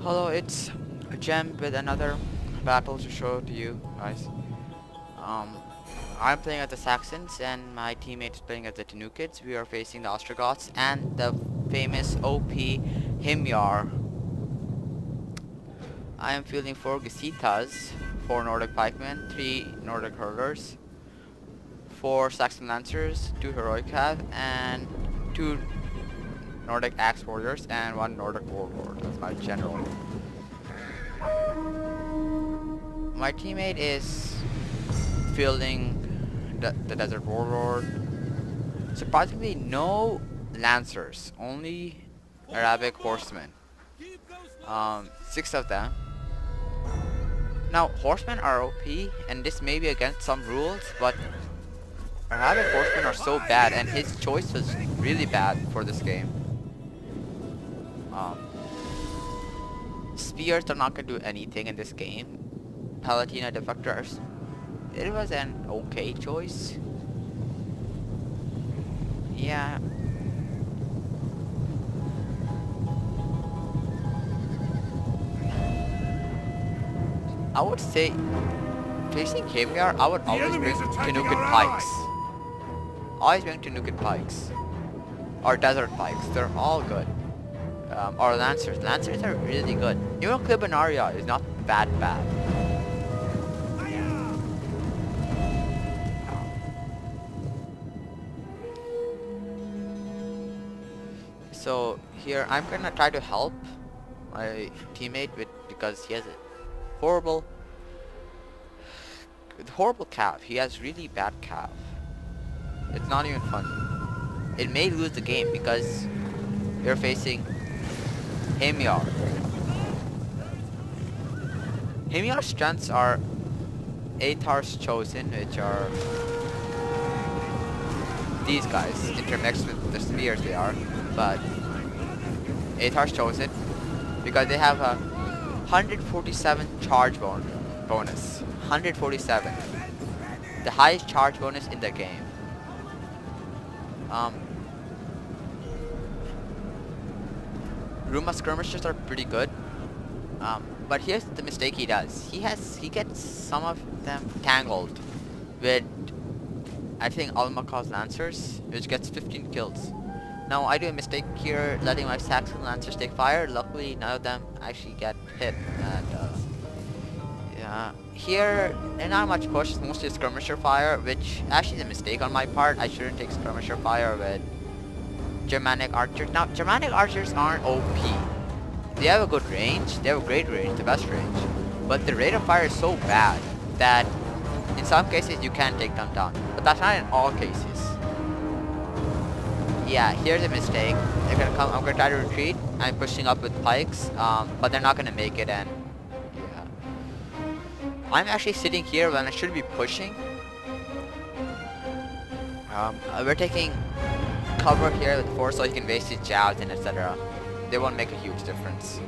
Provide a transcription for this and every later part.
Hello, it's Gem with another battle to show to you guys. Um, I'm playing as the Saxons and my teammate is playing as the Tanukids. We are facing the Ostrogoths and the famous OP Himyar. I am fielding 4 Gesitas, 4 Nordic Pikemen, 3 Nordic Hurlers, 4 Saxon Lancers, 2 Heroic Cav, and 2 Nordic Axe Warriors, and 1 Nordic Warlord. That's my general. My teammate is fielding the Desert Warlord. Surprisingly, no Lancers, only Arabic Horsemen. 6 of them. Now, Horsemen are OP, and this may be against some rules, but Arabic Horsemen are so bad, and his choice was really bad for this game. Um, Spears are not going to do anything in this game. Palatina Defectors, it was an okay choice. Yeah. I would say, facing Himyar, I would always bring Tanukin Pikes. Always bring Tanukin Pikes. Or Desert Pikes, they're all good. Or Lancers. Lancers are really good. Even Clibanaria is not that bad. So here I'm gonna try to help my teammate because he has a horrible calf. He has really bad calf. It's not even funny. It may lose the game because you're facing Himyar. Himyar's strengths are Athar's Chosen, which are these guys, intermixed with the spears they are, but Athar's Chosen, because they have a 147 charge bonus. 147. The highest charge bonus in the game. Ruma skirmishers are pretty good. But here's the mistake he does. He gets some of them tangled with, I think, Almakov's Lancers, which gets 15 kills. Now I do a mistake here, letting my Saxon Lancers take fire. Luckily, none of them actually get hit. And yeah, here they're not much push. It's mostly skirmisher fire, which actually is a mistake on my part. I shouldn't take skirmisher fire with Germanic archers. Now, Germanic archers aren't OP. They have a good range. They have a great range, the best range. But the rate of fire is so bad that in some cases you can take them down. But that's not in all cases. Yeah, here's a mistake. They're gonna come. I'm gonna try to retreat. I'm pushing up with pikes, but they're not gonna make it. And yeah, I'm actually sitting here when I should be pushing. We're taking cover here with force so he can waste his jabs and etc. They won't make a huge difference.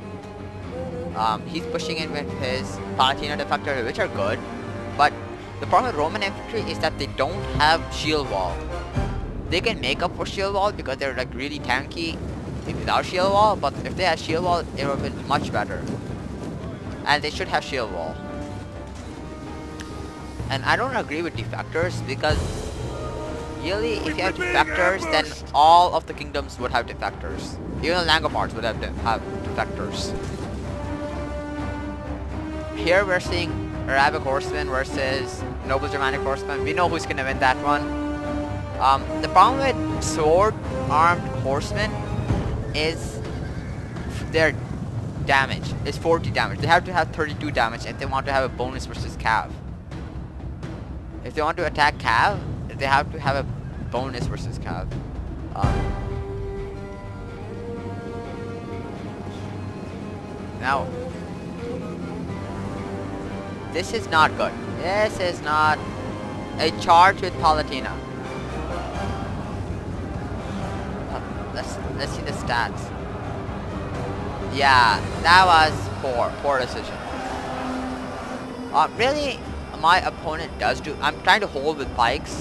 He's pushing in with his Palatina Defector, which are good, but the problem with Roman infantry is that they don't have shield wall. They can make up for shield wall because they're like really tanky without shield wall, but if they had shield wall, it would have been much better. And they should have shield wall. And I don't agree with defectors because really, if you have defectors, then all of the kingdoms would have defectors. Even the Langobards would have defectors. Here we're seeing Arabic Horsemen versus Noble Germanic Horsemen. We know who's gonna win that one. The problem with sword-armed horsemen is their damage. It's 40 damage. They have to have 32 damage if they want to have a bonus versus Cav. If they want to attack Cav, they have to have a bonus versus Cav. Now, this is not good. This is not a charge with Palatina. Let's see the stats. Yeah, that was poor decision. Really, my opponent does do. I'm trying to hold with pikes.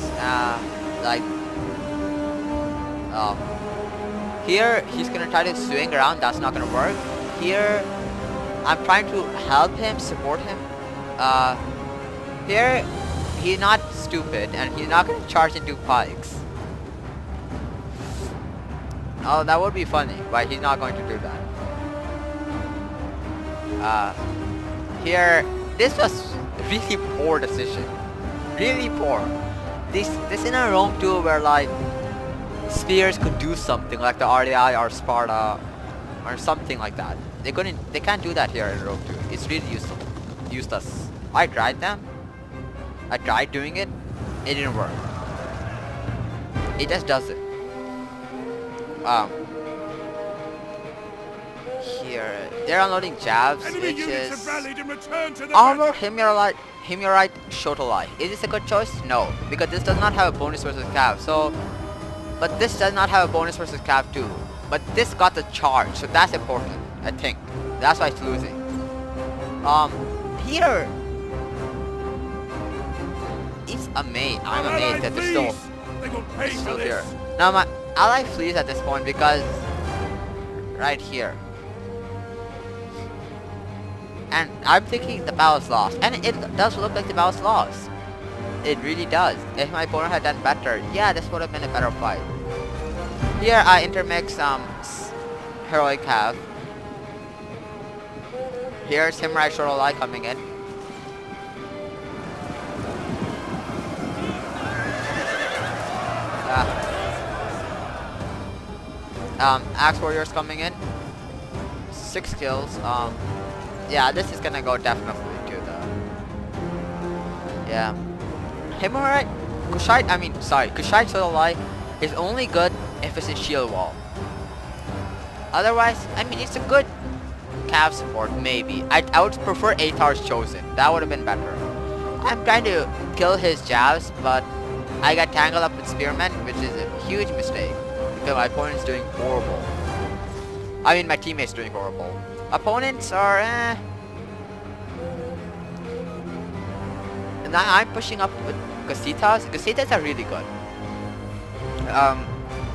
Here he's gonna try to swing around. That's not gonna work. Here I'm trying to help him, support him. Here, he's not stupid, and he's not gonna charge into pikes. Oh, that would be funny, but he's not going to do that. Here, this was really poor decision. Really poor. This in a Rome 2 where like spears could do something like the RDI or Sparta or something like that. They can't do that here in Rome 2. It's really useless. I tried them. I tried doing it. It didn't work. It just doesn't. Here they're unloading jabs, which is armor Himurite Shotolai. Is this a good choice? No, because this does not have a bonus versus Cav. So, but this does not have a bonus versus Cav too. But this got the charge, so that's important. I think that's why it's losing. Here, it's amazing. I'm amazed that they're still here. Now my ally flees at this point because right here. And I'm thinking the battle's lost. And it does look like the battle's lost. It really does. If my opponent had done better, yeah, this would have been a better fight. Here I intermix Heroic Cav. Here's Himurite Shorolai coming in. Axe Warriors coming in. 6 kills. Yeah, this is gonna go definitely to the... Yeah. Himurite... Kushite Shorolai is only good if it's in shield wall. Otherwise, I mean, it's a good Cav support, maybe. I would prefer Athar's Chosen. That would have been better. I'm trying to kill his jabs, but I got tangled up with Spearmen, which is a huge mistake. Because my opponent's doing horrible. I mean, my teammate's doing horrible. Opponents are, And now I'm pushing up with Gasitas. Gasitas are really good.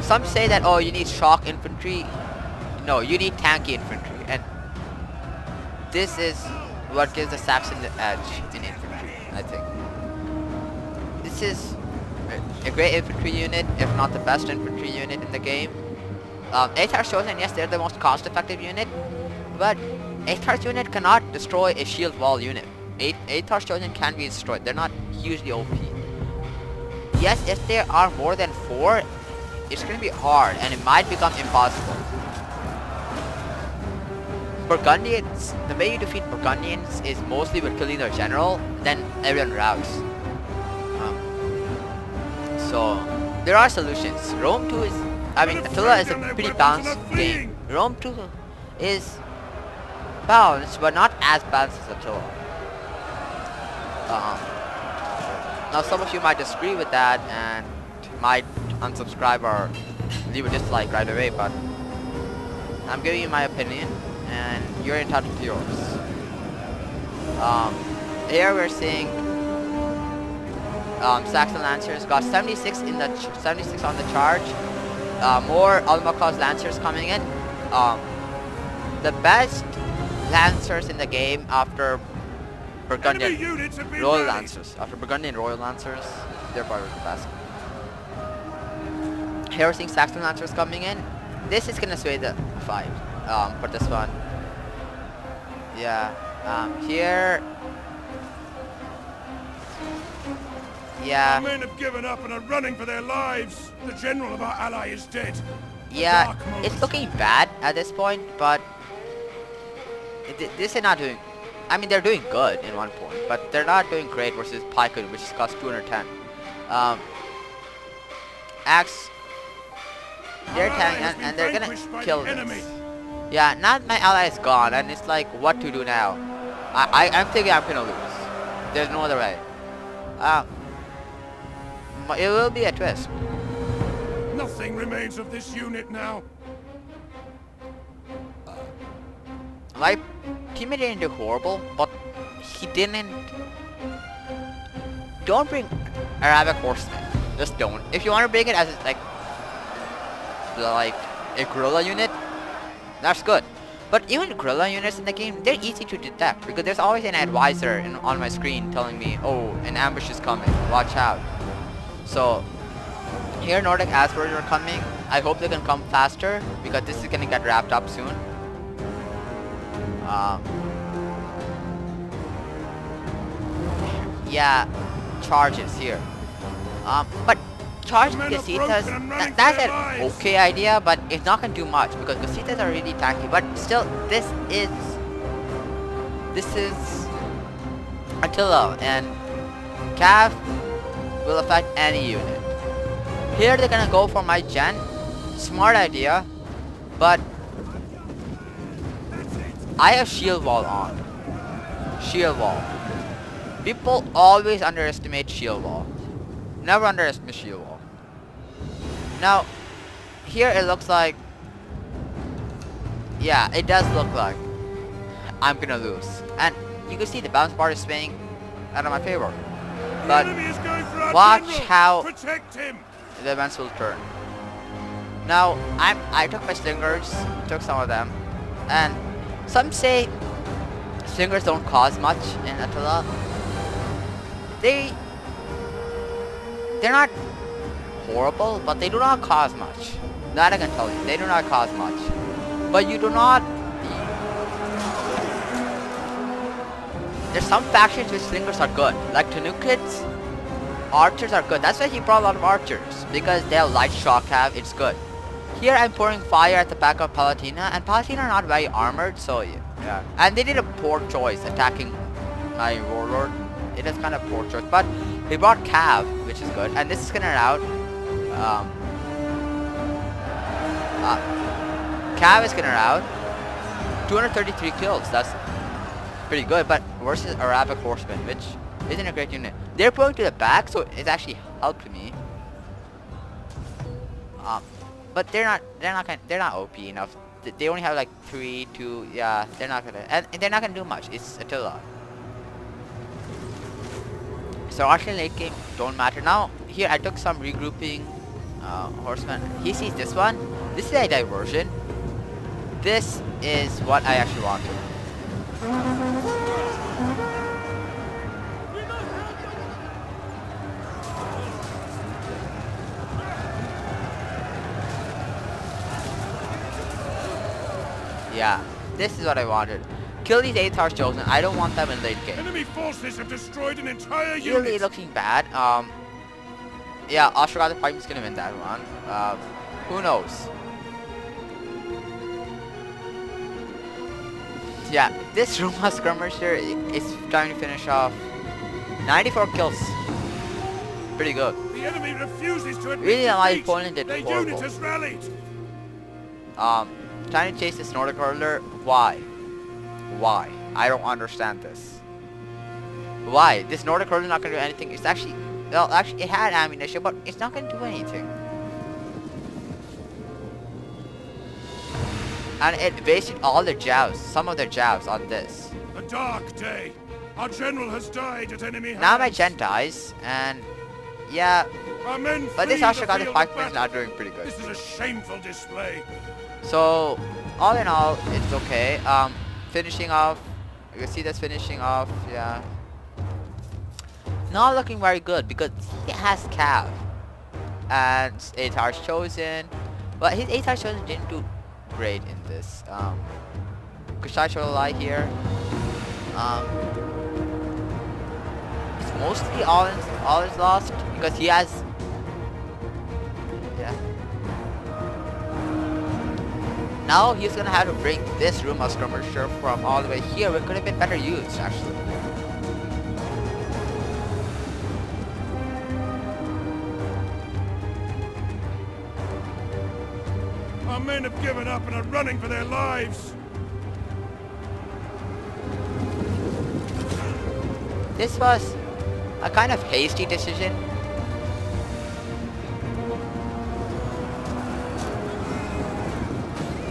Some say that, oh, you need shock infantry. No, you need tanky infantry. And this is what gives the Saxon the edge in infantry, I think. This is a great infantry unit, if not the best infantry unit in the game. Athar's Chosen, yes, they're the most cost-effective unit, but Athar's unit cannot destroy a shield wall unit. Athar's Chosen can be destroyed. They're not hugely OP. Yes, if there are more than 4, it's going to be hard, and it might become impossible. Burgundians, the way you defeat Burgundians is mostly with killing their general, then everyone routes. So, there are solutions. Rome 2 is... I mean, Attila is a pretty balanced game. Rome 2 is balanced, but not as balanced as Attila. Now, some of you might disagree with that and might unsubscribe or leave a dislike right away, but I'm giving you my opinion, and you're entitled to yours. Here we're seeing Saxon Lancers got 76 on the charge. More Almaca's Lancers coming in. The best Lancers in the game after Burgundian Royal Lancers. After Burgundian Royal Lancers, they're probably the best. Here we're seeing Saxon Lancers coming in. This is gonna sway the fight for this one. Yeah. Here. Yeah. Our men have given up and are running for their lives. The general of our ally is dead. Yeah, it's looking bad at this point, but this is not doing... I mean, they're doing good in one point, but they're not doing great versus Pike, which costs 210. Axe... They're tanking, and they're gonna kill this. Yeah, now my ally is gone, and it's like, what to do now? I'm thinking I'm gonna lose. There's no other way. It will be a twist. Nothing remains of this unit now. My teammate didn't do horrible, but he didn't... Don't bring Arabic Horsemen. Just don't. If you want to bring it as like a guerrilla unit, that's good. But even guerrilla units in the game, they're easy to detect because there's always an advisor on my screen telling me, oh, an ambush is coming, watch out. So here Nordic asteroids are coming. I hope they can come faster because this is gonna get wrapped up soon. Yeah, charges here. But charging Gasitas, that's an okay idea, but it's not gonna do much because Gasitas are really tanky. But still, this is Attila, and Cav will affect any unit. Here they're gonna go for my gen. Smart idea, but I have shield wall on. Shield wall. People always underestimate shield wall. Never underestimate shield wall. Now, here it looks like, yeah, it does look like I'm gonna lose. And you can see the bounce bar is swinging out of my favor. But watch how the events will turn. Now, I took my slingers, took some of them, and some say slingers don't cause much in Attila. They're not horrible, but they do not cause much. That I can tell you. They do not cause much. But you do not... There's some factions with slingers are good. Like Tanukids, archers are good. That's why he brought a lot of archers. Because they have light shock have, it's good. Here I'm pouring fire at the back of Palatina, and Palatina are not very armored, so yeah. And they did a poor choice attacking my warlord. It is kind of poor choice, but he brought Cav, which is good, and this is gonna out. Cav is gonna out. 233 kills. That's pretty good, but versus Arabic Horsemen, which isn't a great unit. They're pulling to the back, so it's actually helped me. But they're not OP enough. They only have like 3, 2. Yeah, they're not gonna, and they're not gonna do much. It's Attila. So actually late game don't matter. Now here I took some regrouping horsemen. He sees this one. This is a diversion. This is what I actually wanted. Yeah, this is what I wanted. Kill these 8 stars chosen. I don't want them in late game. Enemy forces have destroyed an entire unit. Really looking bad. Yeah, Ashraga the Pipe is gonna win that one. Who knows? Yeah, this Ruma skirmisher is trying to finish off 94 kills. Pretty good. The enemy refuses to admit Really, my defeat. opponent did Their horrible. unit has rallied. Trying to chase this Nordic hurler. Why? Why? I don't understand this. Why? This Nordic hurler is not gonna do anything. It's actually, well, actually, it had ammunition, but it's not gonna do anything. And it wasted all their jabs, some of their jabs on this. A dark day. Our general has died at enemy hands. Now my gen dies, and yeah, Our men but this flee the Ashraga the field of Pikeman is battle. not doing pretty good. This is a shameful display. So, all in all, it's okay. Finishing off, you can see that's finishing off, yeah. Not looking very good because he has Cav. And 8 stars chosen. But his 8 stars chosen didn't do great in this. Kushai lie here. It's mostly all is lost because he has, yeah. Now he's gonna have to bring this Ruma skirmisher from all the way here. It could have been better used actually. Our men have given up and are running for their lives. This was a kind of hasty decision.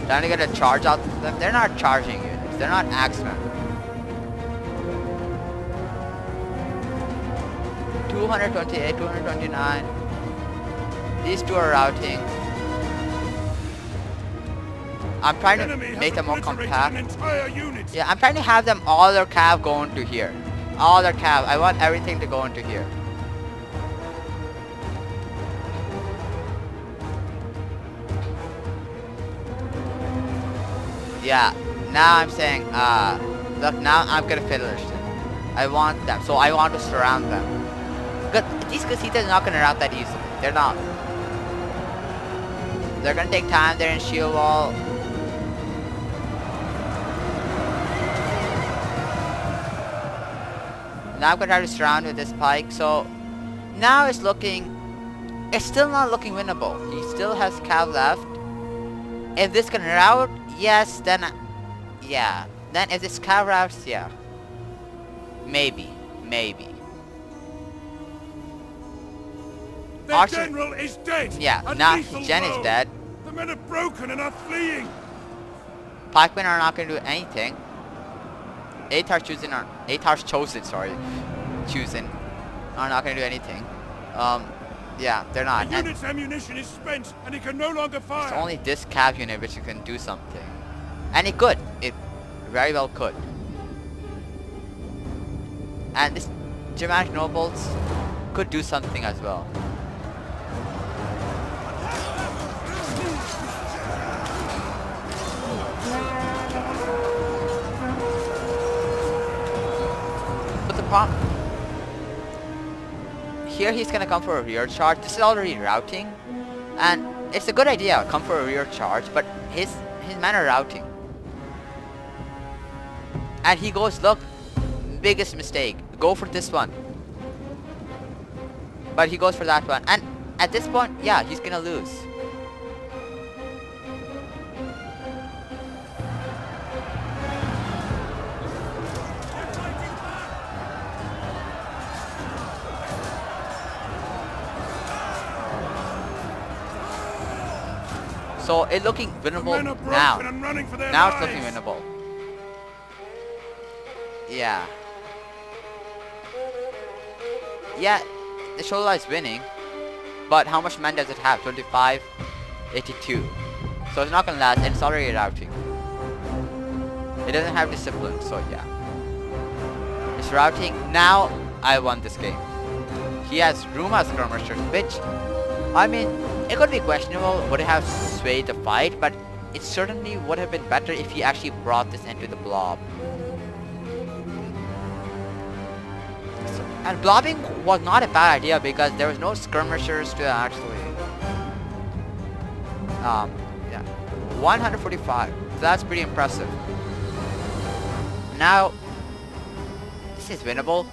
Trying to get a charge out of them. They're not charging units. They're not axemen. 228, 229. These two are routing. I'm trying The to enemy has make them more obliterated compact. an entire unit. Yeah, I'm trying to have them all their cav go into here. All their cav. I want everything to go into here. Yeah. Now I'm saying, look, now I'm gonna finish it. I want them. So I want to surround them. But these casitas are not gonna rout that easily. They're not. They're gonna take time. They're in shield wall. Now I'm gonna try to surround with this pike. So now it's looking. It's still not looking winnable. He still has cav left. If this can rout, yes, then yeah. Then if this cav routes, yeah. Maybe. Maybe. Their Archer. general is dead. Yeah, A now lethal Jen is blow. dead. The men are broken and are fleeing. Pikemen are not gonna do anything. Atar's chosen, sorry. Chosen. Are not gonna do anything. Yeah, they're not. The And unit's ammunition is spent and it can no longer fire. it's only this cav unit which can do something. And it could. It very well could. And this Germanic nobles could do something as well. But the problem here, he's gonna come for a rear charge. This is already routing, and it's a good idea. Come for a rear charge, but his men are routing, and he goes, look, biggest mistake. Go for this one, but he goes for that one, and at this point, yeah, he's gonna lose. So it's looking winnable The men are broken now. and running for their Now lives. it's looking winnable. Yeah. Yeah, the Shola is winning. But how much men does it have? 25, 82. So it's not gonna last, and it's already routing. It doesn't have discipline, so yeah. It's routing. Now I won this game. He has Ruma skirmishers, which, I mean, it could be questionable, would it have swayed the fight, but it certainly would have been better if he actually brought this into the blob. So, and blobbing was not a bad idea because there was no skirmishers to actually... yeah. 145. So that's pretty impressive. Now, this is winnable.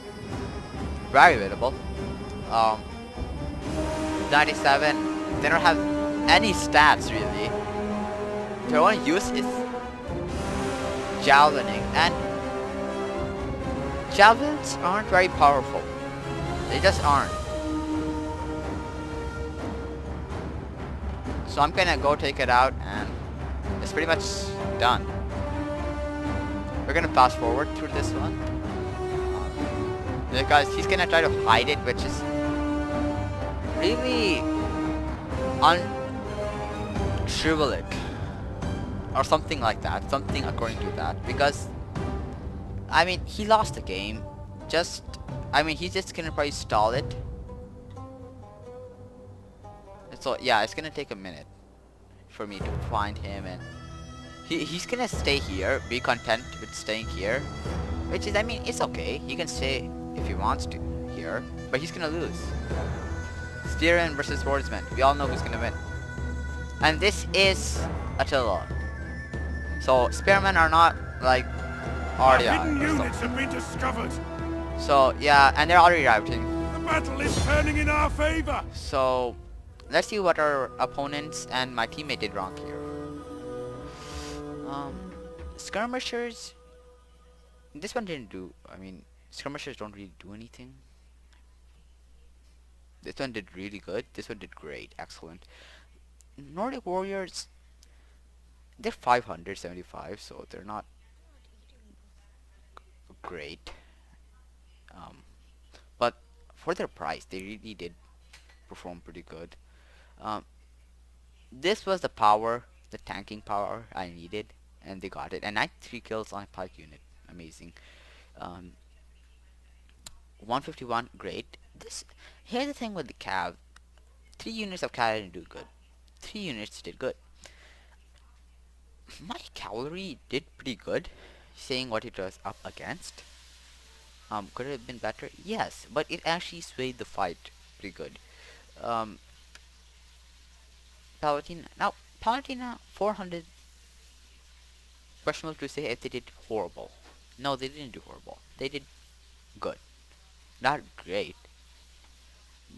Very winnable. 97. They don't have any stats really. Their only use is javelin, and javelins aren't very powerful. They just aren't. So I'm gonna go take it out, and it's pretty much done. We're gonna fast forward through this one because he's gonna try to hide it, which is really unchivalric or something like that, something according to that, because I mean he lost the game. He's just gonna probably stall it. So yeah, it's gonna take a minute for me to find him, and he's gonna stay here, be content with staying here, which is, I mean, it's okay. He can stay if he wants to here, but he's gonna lose. Spearman versus Swordsman. We all know who's gonna win. And this is Attila. So Spearmen are not like Arya. Hidden or units something. have been discovered. So yeah, and they're already routing. The battle is turning in our favor. So let's see what our opponents and my teammate did wrong here. Skirmishers. This one didn't do. I mean, skirmishers don't really do anything. This one did really good. This one did great. Excellent. Nordic warriors, they're 575, so they're not great. But for their price, they really did perform pretty good. This was the power the tanking power I needed, and they got it. And 93 kills on a pike unit, amazing. Um, 151, great. This Here's the thing with the cav. 3 units of cav didn't do good. 3 units did good. My cavalry did pretty good, saying what it was up against. Could it have been better? Yes, but it actually swayed the fight pretty good. Um, Palatina 400, questionable to say if they did horrible. No, they didn't do horrible. They did good. Not great,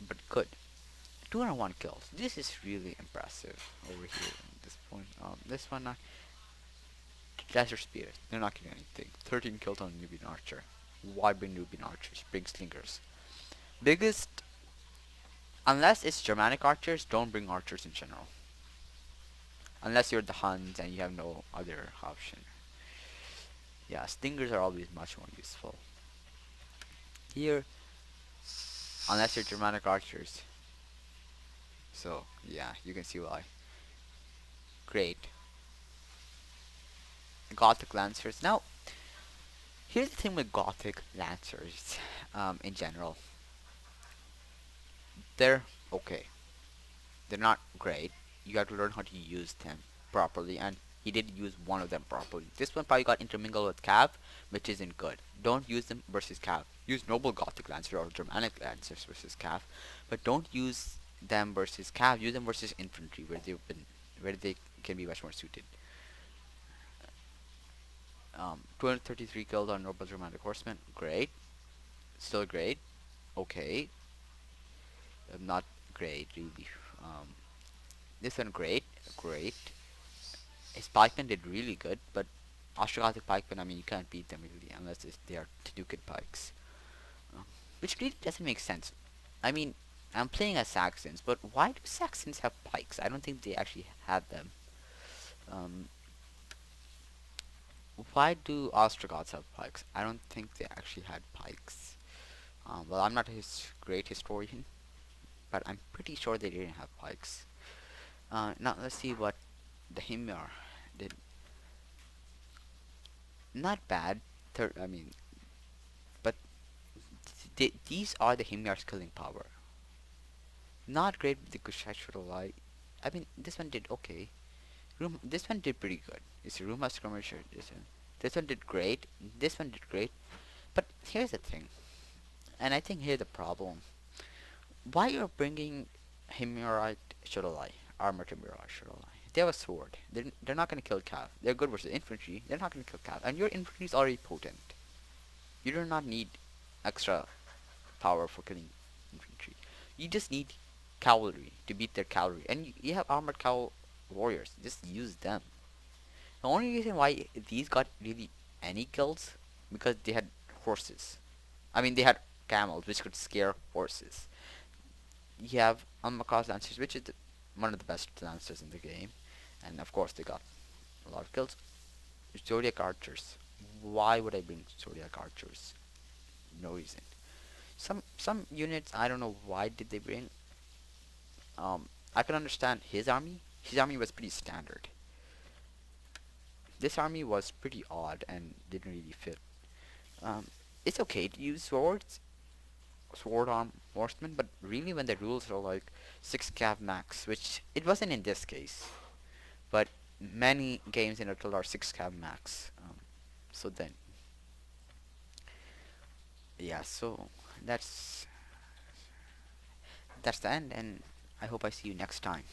but good. 201 kills. This is really impressive over here at this point. This one, Desert Spirit. They're not getting anything. 13 kills on Nubian Archer. Why bring Nubian Archers? Bring Slingers. Biggest, unless it's Germanic Archers, don't bring Archers in general. Unless you're the Huns and you have no other option. Yeah, Stingers are always much more useful. Here, unless you're Germanic Archers. So, yeah, you can see why. Great. Gothic Lancers. Now, here's the thing with Gothic Lancers, in general. They're okay. They're not great. You have to learn how to use them properly, and he did use one of them properly. This one probably got intermingled with Cav, which isn't good. Don't use them versus Cav. Use Noble Gothic Lancer or Germanic Lancers versus Cav, but don't use them versus Cav. Use them versus infantry, where they can be much more suited. 233 killed on Noble Germanic Horsemen. Great. Still great. Okay. Not great, really. Um, this one great. Great. His pikemen did really good, but Ostrogothic pikemen, I mean, you can't beat them really unless they are Tanukin pikes. Um, which really doesn't make sense. I mean, I'm playing as Saxons, but why do Saxons have pikes? I don't think they actually had them. Um, why do Ostrogoths have pikes? I don't think they actually had pikes. Well, I'm not a great historian, but I'm pretty sure they didn't have pikes. Now let's see what the Himyar did. Not bad. I mean, but these are the Himyar's killing power. Not great with the Kushashuralai. I mean, this one did okay. This one did pretty good. It's a Ruma skirmisher. This one did great. This one did great. But here's the thing, and I think here's the problem. Why you're bringing Himyarite Shuralai, armored Himyarite Shuralai? They have a sword. They're not gonna kill Cav. They're good versus infantry. They're not gonna kill Cav. And your infantry is already potent. You do not need extra power for killing infantry. You just need cavalry to beat their cavalry. And you have armored warriors. Just use them. The only reason why these got really any kills because they had horses. I mean, they had camels, which could scare horses. You have Almakaz Lancers, which is one of the best Lancers in the game. And of course, they got a lot of kills. Zodiac Archers. Why would I bring Zodiac Archers? No reason. Some units, I don't know why did they bring. I can understand his army. His army was pretty standard. This army was pretty odd and didn't really fit. Um, it's okay to use sword arm horsemen, but really when the rules are like 6 cav max, which it wasn't in this case, but many games in Attila are 6 cav max. So then, yeah, so that's that's the end, and I hope I see you next time.